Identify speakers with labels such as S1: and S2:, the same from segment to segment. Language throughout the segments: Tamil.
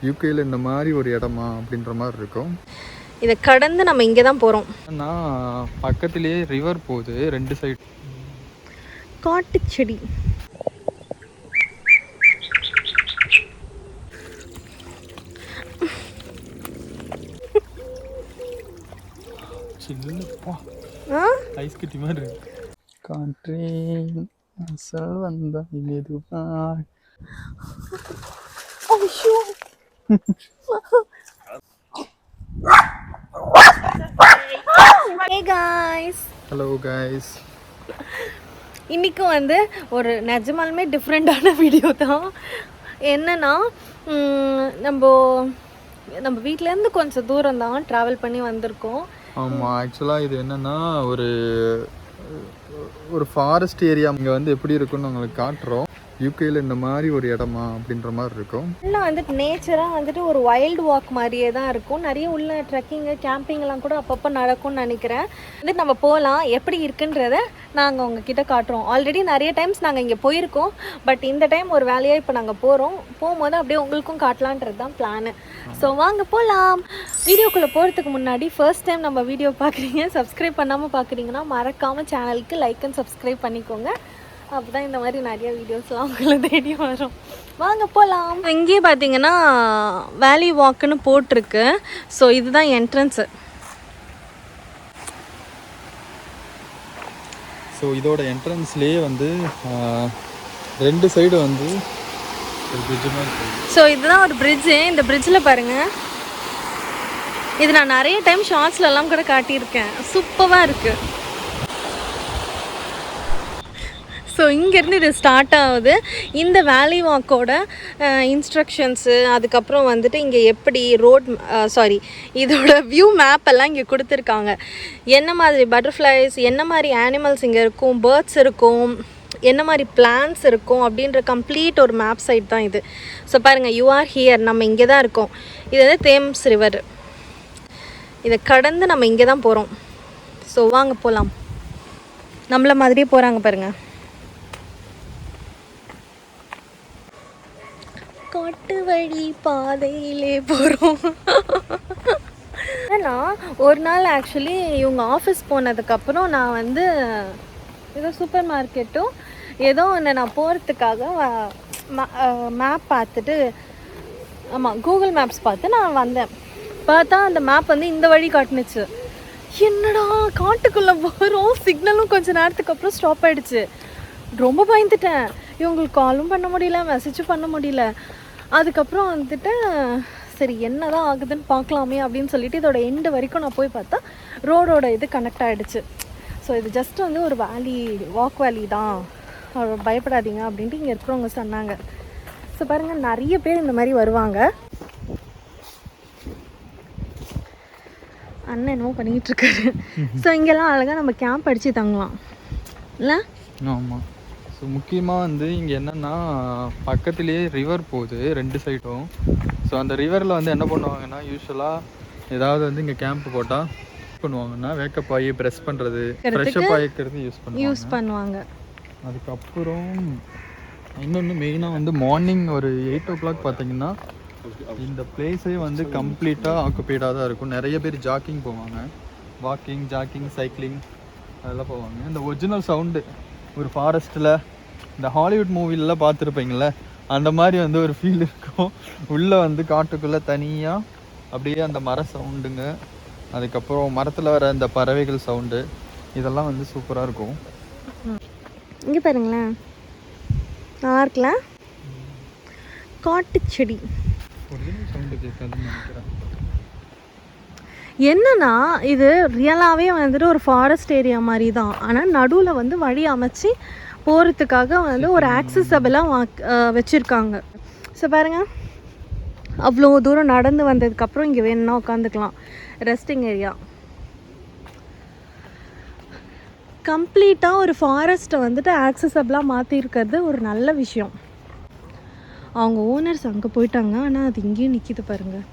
S1: யூகேல இந்த மாதிரி ஒரு இடமா அப்படின்ற மாதிரி இருக்கும்.
S2: இதை கடந்து நம்ம இங்கே தான் போகிறோம்.
S1: ஆனால் பக்கத்துலேயே ரிவர் போகுது, 2 சைடு
S2: காட்டு செடி.
S1: ஐஸ் கட்டி மாதிரி இருக்கு. காற்றேன் அசல் வந்த மெதுவா.
S2: Hey guys.
S1: Hello guys.
S2: இன்னைக்கு வந்து ஒரு நிஜமாலுமே டிஃப்ரெண்டான வீடியோ தான். என்னன்னா நம்ம வீட்டிலேருந்து கொஞ்சம் தூரம் தான் ட்ராவல் பண்ணி வந்திருக்கோம்.
S1: ஆமாம், ஆக்சுவலாக இது என்னென்னா ஒரு ஃபாரஸ்ட் ஏரியா. இங்கே வந்து எப்படி இருக்குன்னு உங்களுக்கு காட்டுறோம். யூகேல இந்த மாதிரி ஒரு இடமா அப்படின்ற மாதிரி இருக்கும்.
S2: எல்லாம் வந்துட்டு நேச்சராக வந்துட்டு ஒரு வைல்டு வாக் மாதிரியே தான் இருக்கும். நிறைய உள்ள ட்ரெக்கிங்கு கேம்பிங்லாம் கூட அப்பப்போ நடக்கும்னு நினைக்கிறேன். வந்துட்டு நம்ம போகலாம், எப்படி இருக்குன்றத நாங்கள் உங்ககிட்ட காட்டுறோம். ஆல்ரெடி நிறைய டைம்ஸ் நாங்கள் இங்கே போயிருக்கோம். பட் இந்த டைம் ஒரு வேலையாக இப்போ நாங்கள் போகும்போது அப்படியே உங்களுக்கும் காட்டலான்றது தான் பிளானு. ஸோ வாங்க போகலாம். வீடியோக்குள்ளே போகிறதுக்கு முன்னாடி ஃபர்ஸ்ட் டைம் நம்ம வீடியோ பார்க்குறீங்க, சப்ஸ்கிரைப் பண்ணாமல் பார்க்குறீங்கன்னா மறக்காமல் சேனலுக்கு லைக் அண்ட் சப்ஸ்கிரைப் பண்ணிக்கோங்க. அப்போ தான் இந்த மாதிரி நிறைய வீடியோஸ்லாம் உங்களை தேடி வரும். வாங்க போகலாம். இங்கேயே பார்த்தீங்கன்னா வேலி வாக்குன்னு போட்டிருக்கு. ஸோ இதுதான் என்ட்ரன்ஸு.
S1: ஸோ இதோட என்ட்ரன்ஸ்லேயே வந்து 2 சைடு வந்து ஒரு பிரிட்ஜ் மாதிரி இருக்குது.
S2: ஸோ இதுதான் ஒரு பிரிட்ஜு. இந்த பிரிட்ஜில் பாருங்கள், இது நான் நிறைய டைம் ஷார்ட்ஸ்லலாம் கூட காட்டியிருக்கேன். சூப்பராக இருக்குது. ஸோ இங்கேருந்து இது ஸ்டார்ட் ஆகுது. இந்த வேலி வாக்கோட இன்ஸ்ட்ரக்ஷன்ஸு, அதுக்கப்புறம் வந்துட்டு இங்கே எப்படி இதோட வியூ மேப் எல்லாம் இங்கே கொடுத்துருக்காங்க. என்ன மாதிரி பட்டர்ஃப்ளைஸ், என்ன மாதிரி அனிமல்ஸ் இங்கே இருக்கும், பேர்ட்ஸ் இருக்கும், என்ன மாதிரி பிளான்ஸ் இருக்கும் அப்படின்ற கம்ப்ளீட் ஒரு மேப் சைட் தான் இது. ஸோ பாருங்கள், யூ ஆர் ஹியர். நம்ம இங்கே தான் இருக்கோம். இது வந்து தேம்ஸ் ரிவர். இதை கடந்து நம்ம இங்கே தான் போகிறோம். ஸோ வாங்க போகலாம். நம்மள மாதிரியே போகிறாங்க பாருங்கள். காட்டு வழி பாதையிலே போகிறோம். ஏன்னா ஒரு நாள் ஆக்சுவலி இவங்க ஆஃபீஸ் போனதுக்கப்புறம் நான் வந்து ஏதோ சூப்பர் மார்க்கெட்டும் ஏதோ ஒன்று நான் போகிறதுக்காக மேப் பார்த்துட்டு, ஆமாம் கூகுள் மேப்ஸ் பார்த்து நான் வந்தேன். பார்த்தா அந்த மேப் வந்து இந்த வழி காட்டுனுச்சு. என்னடா காட்டுக்குள்ளே போகிறோம், சிக்னலும் கொஞ்சம் நேரத்துக்கு அப்புறம் ஸ்டாப் ஆகிடுச்சு. ரொம்ப பயந்துட்டேன். இவங்களுக்கு காலும் பண்ண முடியல, மெசேஜும் பண்ண முடியல. அதுக்கப்புறம் வந்துட்டு சரி என்ன தான் ஆகுதுன்னு பார்க்கலாமே அப்படின்னு சொல்லிட்டு இதோட எண்டு வரைக்கும் நான் போய் பார்த்தா ரோடோட இது கனெக்ட் ஆகிடுச்சு. ஸோ இது ஜஸ்ட் வந்து ஒரு வாக் வேலி தான், பயப்படாதீங்க அப்படின்ட்டு இங்கே இருக்கிறவங்க சொன்னாங்க. ஸோ பாருங்கள், நிறைய பேர் இந்த மாதிரி வருவாங்க. அண்ணன் என்னமோ பண்ணிகிட்ருக்காரு. ஸோ இங்கெல்லாம் அழகாக நம்ம கேம்ப் அடித்து தங்கலாம் இல்லை?
S1: ஆமாம். ஸோ முக்கியமாக வந்து இங்கே என்னென்னா பக்கத்துலேயே ரிவர் போகுது 2 சைடும். ஸோ அந்த ரிவரில் வந்து என்ன பண்ணுவாங்கன்னா, யூஸ்வலாக ஏதாவது வந்து இங்கே கேம்ப் போட்டால் பண்ணுவாங்கன்னா வேக்கப் ஆகி ப்ரெஸ் பண்ணுறது, ஃப்ரெஷ்அப் ஆகிக்கிறது யூஸ் பண்ணுவாங்க. அதுக்கப்புறம் இன்னொன்று மெயினாக வந்து மார்னிங் ஒரு 8 o'clock பார்த்தீங்கன்னா இந்த பிளேஸே வந்து கம்ப்ளீட்டாக ஆக்குபைடாக தான் இருக்கும். நிறைய பேர் ஜாக்கிங் போவாங்க, வாக்கிங், ஜாக்கிங், சைக்கிளிங் அதெல்லாம் போவாங்க. இந்த ஒரிஜினல் சவுண்டு ஒரு ஃபாரஸ்ட்டில் இந்த ஹாலிவுட் மூவிலெலாம் பார்த்துருப்பீங்கள, அந்த மாதிரி வந்து ஒரு ஃபீல் இருக்கும். உள்ளே வந்து காட்டுக்குள்ளே தனியாக அப்படியே அந்த மர சவுண்டுங்க, அதுக்கப்புறம் மரத்தில் வர அந்த பறவைகள் சவுண்டு, இதெல்லாம் வந்து சூப்பராக இருக்கும்.
S2: இங்கே பாருங்களேன், நல்லா இருக்குல்ல, காட்டு செடி.
S1: சவுண்டு கேட்காதுன்னு நினைக்கிறேன்.
S2: என்னன்னா இது ரியலாகவே வந்துட்டு ஒரு ஃபாரஸ்ட் ஏரியா மாதிரி தான். ஆனால் நடுவில் வந்து வழி அமைச்சு போகிறதுக்காக வந்து ஒரு ஆக்சஸபிளாக வச்சுருக்காங்க. ஸோ பாருங்கள், அவ்வளோ தூரம் நடந்து வந்ததுக்கப்புறம் இங்கே வேணும்னா உட்காந்துக்கலாம். Resting area. கம்ப்ளீட்டாக ஒரு ஃபாரஸ்ட்டை வந்துட்டு ஆக்சஸபிளாக மாற்றிருக்கிறது ஒரு நல்ல விஷயம். அவங்க ஓனர்ஸ் அங்கே போயிட்டாங்க, ஆனால் அது இங்கேயும் நிற்கிது பாருங்கள்.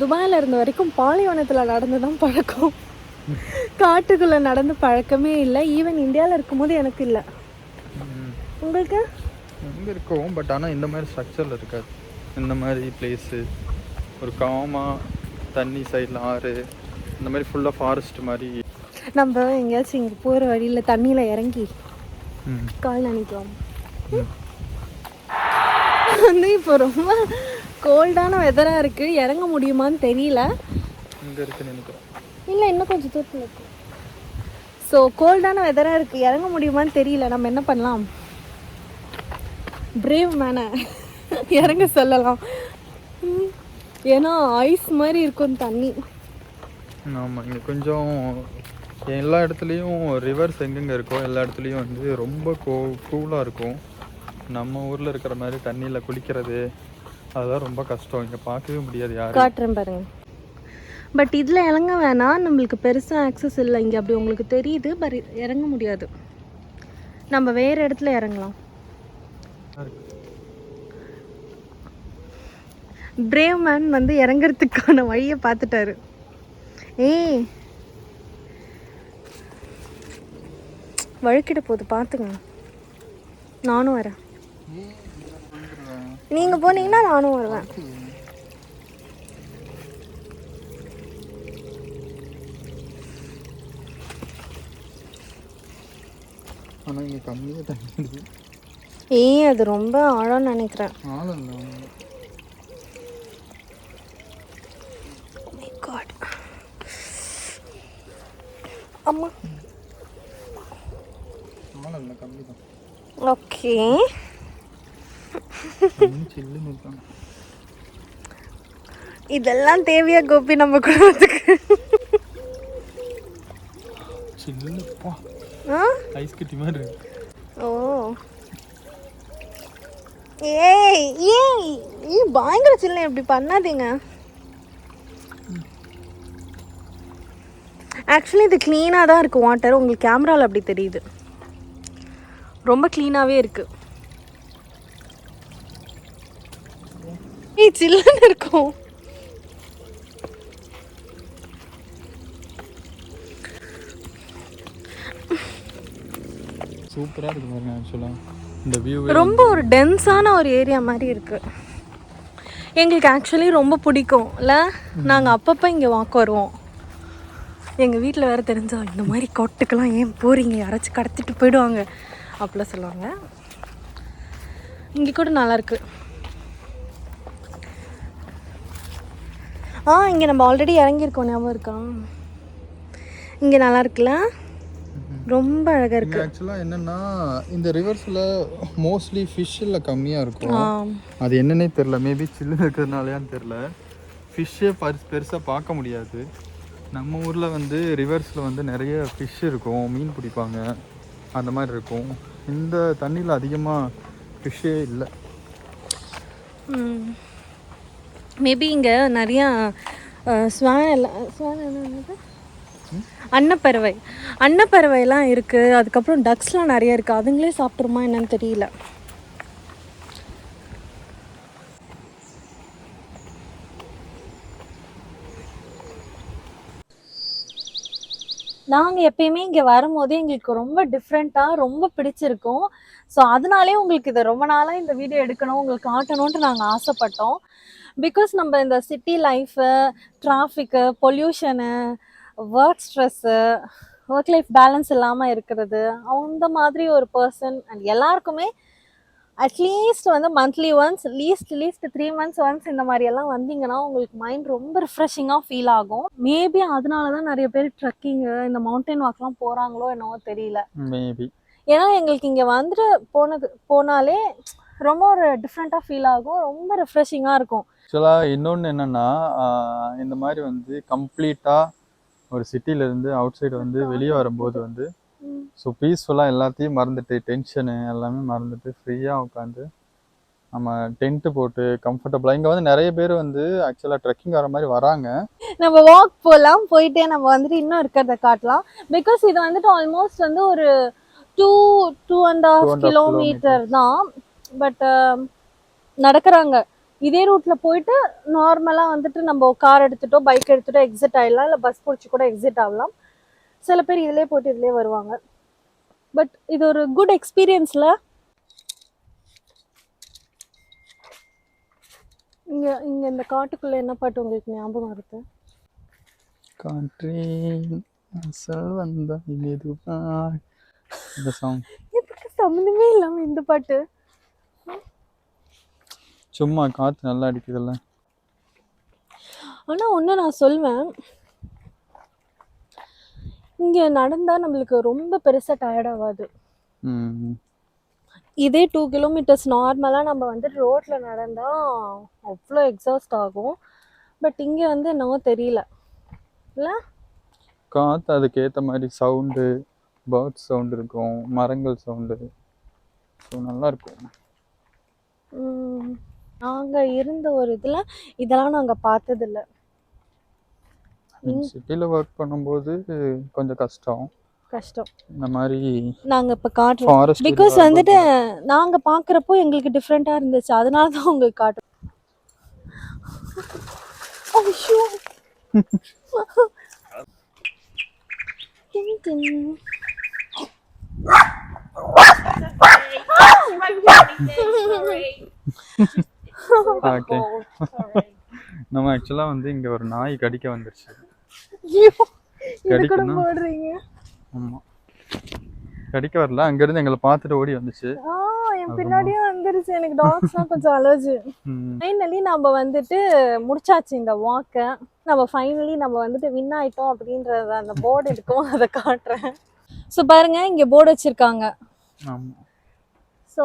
S2: துபாயில் இருந்த வரைக்கும் பாலைவனத்தில் நடந்து தான் பழக்கம், காட்டுக்குள்ளே நடந்து பழக்கமே இல்லை. ஈவன் இந்தியாவில் இருக்கும்போது எனக்கு இல்லை. உங்களுக்கு?
S1: இங்கே இருக்கும், பட் ஆனால் இந்த மாதிரி ஸ்ட்ரக்சரில் இருக்காது. இந்த மாதிரி பிளேஸு ஒரு காமாக தண்ணி சைடில் ஆறு இந்த மாதிரி ஃபுல்லாக ஃபாரஸ்ட் மாதிரி.
S2: நம்ம எங்கேயாச்சும் இங்கே போகிற வழியில் தண்ணியில் இறங்கி கால் நினைக்கலாம். வந்து இப்போ ரொம்ப கோல்டான வெதராக இருக்குது, இறங்க முடியுமான்னு தெரியல.
S1: இங்கே இருக்குன்னு நினைக்கிறேன்.
S2: இல்லை, இன்னும் கொஞ்சம் தூரத்தில் இருக்கு. ஸோ கோல்டான வெதராக இருக்குது, இறங்க முடியுமான்னு தெரியல. நம்ம என்ன பண்ணலாம், பிரேவ் மேனை இறங்க சொல்லலாம். ஏன்னா ஐஸ் மாதிரி இருக்கும் தண்ணி.
S1: ஆமாம், இங்கே கொஞ்சம் எல்லா இடத்துலையும் ரிவர்ஸ் எங்கெங்கே இருக்கோ எல்லா இடத்துலையும் வந்து ரொம்ப கூலாக இருக்கும். நம்ம ஊரில் இருக்கிற மாதிரி தண்ணியில் குளிக்கிறது அதெல்லாம் ரொம்ப கஷ்டம், இங்கே பார்க்கவே முடியாது. யாரும்
S2: காட்டுறேன் பாருங்க. பட் இதில் இறங்க வேணாம், நம்மளுக்கு பெருசாக ஆக்சஸ் இல்லை இங்கே. அப்படி உங்களுக்கு தெரியுது, பட் இறங்க முடியாது. நம்ம வேறு இடத்துல இறங்கலாம். பிரேவ் மேன் வந்து இறங்குறதுக்கான வழியை பார்த்துட்டாரு. ஏய், வழுக்கிட போகுது பார்த்துங்க. நானும் வரேன், நீங்கள் போனீங்கன்னா நானும் வருவேன்.
S1: ஆனால் இங்கே கம்மியாக தண்ணி.
S2: ஏய், அது ரொம்ப ஆழம்னு நினைக்கிறேன்.
S1: ஆழம்
S2: அம்மா
S1: ஆழம் கம்மி தான்.
S2: ஓகே, இதெல்லாம் தேவையா கோபி நம்ம குடும்பத்துக்கு?
S1: ஐஸ் கட்டி மாதிரி இருக்கு.
S2: ஓ, ஏய் ஏய் ஏய், பயங்கர சில்லுன்னு இப்படி பண்ணாதீங்க. ஆக்சுவலி இது க்ளீனாக தான் இருக்குது வாட்டர். உங்களுக்கு கேமராவில் அப்படி தெரியுது, ரொம்ப க்ளீனாகவே இருக்குது. ஏய், சில்லுன்னு இருக்கும்.
S1: சூப்பராக இருக்குது பாருங்க. ஆக்சுவலாக இந்த வியூ
S2: ரொம்ப ஒரு டென்ஸான ஒரு ஏரியா மாதிரி இருக்குது. எங்களுக்கு ஆக்சுவலி ரொம்ப பிடிக்கும் இல்லை. நாங்கள் அப்பப்போ இங்கே வாக் வருவோம். எங்கள் வீட்டில் வேறு தெரிஞ்சா இந்த மாதிரி கொட்டுக்கெல்லாம் ஏன் போகிறீங்க, யாராச்சும் கடத்திட்டு போயிடுவாங்க அப்படிலாம் சொல்லுவாங்க. இங்கே கூட நல்லாயிருக்கு. இங்கே நம்ம ஆல்ரெடி இறங்கியிருக்கோம், ஞாபகம் இருக்கா? இங்கே நல்லா இருக்குல்ல, ரொம்ப அழகாக இருக்குது.
S1: ஆக்சுவலாக என்னென்னா இந்த ரிவர்ஸில் மோஸ்ட்லி ஃபிஷ்ஷில் கம்மியாக இருக்கும். அது என்னன்னே தெரில, மேபி சில்லு இருக்கிறதுனாலயான்னு தெரில. ஃபிஷ்ஷே பெருசாக பார்க்க முடியாது. நம்ம ஊரில் வந்து ரிவர்ஸில் வந்து நிறைய ஃபிஷ் இருக்கும், மீன் பிடிப்பாங்க, அந்த மாதிரி இருக்கும். இந்த தண்ணியில் அதிகமாக ஃபிஷ்ஷே இல்லை.
S2: மேபி இங்கே நிறையா அன்னப்பறவைலாம் இருக்குது. அதுக்கப்புறம் டக்ஸ்லாம் நிறைய இருக்குது. அதுங்களே சாப்பிட்ருமா என்னன்னு தெரியல. நாங்கள் எப்பயுமே இங்கே வரும்போது எங்களுக்கு ரொம்ப டிஃப்ரெண்ட்டாக ரொம்ப பிடிச்சிருக்கும். ஸோ அதனாலே உங்களுக்கு இதை ரொம்ப நாளாக இந்த வீடியோ எடுக்கணும், உங்களுக்கு காட்டணுன்ட்டு நாங்கள் ஆசைப்பட்டோம். பிகாஸ் நம்ம இந்த city life, traffic, pollution, work stress, work life balance இல்லாமல் இருக்கிறது, அந்த மாதிரி ஒரு பர்சன் அண்ட் எல்லாருக்குமே அட்லீஸ்ட் வந்து monthly once, least 3 months once இந்த மாதிரியெல்லாம் வந்தீங்கன்னா உங்களுக்கு மைண்ட் ரொம்ப ரிஃப்ரெஷிங்காக ஃபீல் ஆகும். மேபி அதனால தான் நிறைய பேர் ட்ரெக்கிங்கு, இந்த மவுண்டைன் வாக்லாம் போகிறாங்களோ என்னவோ தெரியல.
S1: மேபி
S2: ஏன்னா எங்களுக்கு இங்கே வந்துட்டு போனாலே ரொம்ப ஒரு டிஃப்ரெண்ட்டாக ஃபீல் ஆகும், ரொம்ப ரிஃப்ரெஷிங்காக இருக்கும்.
S1: ஆக்சுவலாக இன்னொன்று என்னென்னா, இந்த மாதிரி வந்து கம்ப்ளீட்டாக ஒரு சிட்டியிலேருந்து அவுட் சைடு வந்து வெளியே வரும்போது வந்து ஸோ பீஸ்ஃபுல்லாக எல்லாத்தையும் மறந்துட்டு, டென்ஷனு எல்லாமே மறந்துட்டு ஃப்ரீயாக உட்காந்து நம்ம டென்ட்டு போட்டு கம்ஃபர்டபுளாக இங்கே வந்து நிறைய பேர் வந்து ஆக்சுவலாக ட்ரெக்கிங் வர மாதிரி வராங்க.
S2: நம்ம வாக் போகலாம், போயிட்டே நம்ம வந்துட்டு இன்னும் இருக்கிறத காட்டலாம். பிகாஸ் இது வந்துட்டு ஆல்மோஸ்ட் வந்து ஒரு 2.5 kilometer தான். பட் நடக்கிறாங்க. இதே ரூட்டில் போயிட்டு நார்மலாக வந்துட்டு நம்ம கார் எடுத்துட்டோ பைக் எடுத்துட்டோ எக்ஸிட் ஆகிடலாம், இல்லை பஸ் பிடிச்சி கூட எக்ஸிட் ஆகலாம். சில பேர் இதிலே போட்டு இதிலே வருவாங்க. பட் இது ஒரு குட் எக்ஸ்பீரியன்ஸில். இங்கே இங்கே இந்த காட்டுக்குள்ளே என்ன பாட்டு உங்களுக்கு ஞாபகம் வருது?
S1: காற்றேன் அசல் வந்த மெதுவா இந்த சாங்.
S2: எதுக்கு சம்மந்தமே இல்லாமல் இந்த பாட்டு?
S1: சும்மா காற்று நல்லா அடிக்குதுல்ல.
S2: ஆனால் ஒன்று நான் சொல்வேன், இங்கே நடந்தால் நம்மளுக்கு ரொம்ப பெருசாக டயர்ட் ஆகாது. இதே 2 கிலோமீட்டர்ஸ் நார்மலாக நம்ம வந்து ரோட்டில் நடந்தால் அவ்வளோ எக்ஸாஸ்ட் ஆகும். பட் இங்கே வந்து என்னவோ தெரியல இல்லை,
S1: காற்று அதுக்கு ஏற்ற மாதிரி சவுண்டு, பேர்ட்ஸ் சவுண்டு இருக்கும், மரங்கள் சவுண்டு, ஸோ நல்லாயிருக்கும்.
S2: நாங்கள் இருந்த ஒரு இதில் இதெல்லாம் நாங்கள் பார்த்ததில்ல.
S1: சிட்டியில் ஒர்க் பண்ணும்போது கொஞ்சம் கஷ்டம். இந்த மாதிரி
S2: நாங்கள் இப்போ காட்டுறோம் பிகாஸ் வந்துட்டு நாங்கள் பார்க்குறப்போ எங்களுக்கு டிஃப்ரெண்ட்டாக இருந்துச்சு, அதனால தான் உங்களுக்கு காட்டுறோம்.
S1: ஓகே, நம்ம ஆக்சுவலாக வந்து இங்கே ஒரு நாய் கடிக்க வந்துருச்சு. ஆமாம், கடிக்க வரல, அங்கேருந்து எங்களை பார்த்துட்டு ஓடி வந்துச்சு.
S2: என் பின்னாடியே வந்துருச்சு. எனக்கு டாக்ஸ்லாம் கொஞ்சம் அலர்ஜி. ஃபைனலி நம்ம வந்துட்டு முடிச்சாச்சு இந்த வாக்கை. நம்ம வந்துட்டு வின் ஆயிட்டோம் அப்படின்றத அந்த போர்டு இருக்கும், அதை காட்டுறேன். ஸோ பாருங்க, இங்கே போர்டு வச்சிருக்காங்க. ஸோ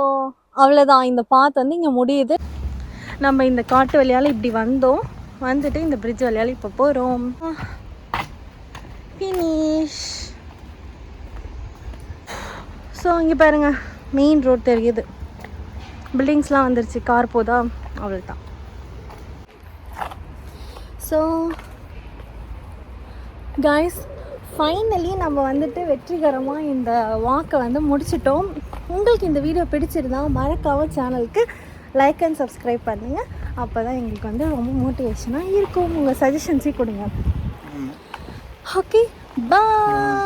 S2: அவ்வளோதான், இந்த பாத் வந்து இங்கே முடியுது. நம்ம இந்த காட்டு வழியால் இப்படி வந்துட்டு இந்த பிரிட்ஜ் வழியால் இப்போ போகிறோம். ஃபினிஷ். ஸோ இங்கே பாருங்கள், மெயின் ரோட் தெரியுது, பில்டிங்ஸ்லாம் வந்துருச்சு, கார் போதா, அவ்வளோதான். ஸோ கைஸ், ஃபைனலி நம்ம வந்துட்டு வெற்றிகரமாக இந்த வாக்கை வந்து முடிச்சிட்டோம். உங்களுக்கு இந்த வீடியோ பிடிச்சிருந்தா மறக்காம சேனலுக்கு லைக் அண்ட் சப்ஸ்கிரைப் பண்ணுங்கள். அப்போ தான் எங்களுக்கு வந்து ரொம்ப மோட்டிவேஷனாக இருக்கும். உங்கள் சஜஷன்ஸே கொடுங்க. ஓகே, பாய்.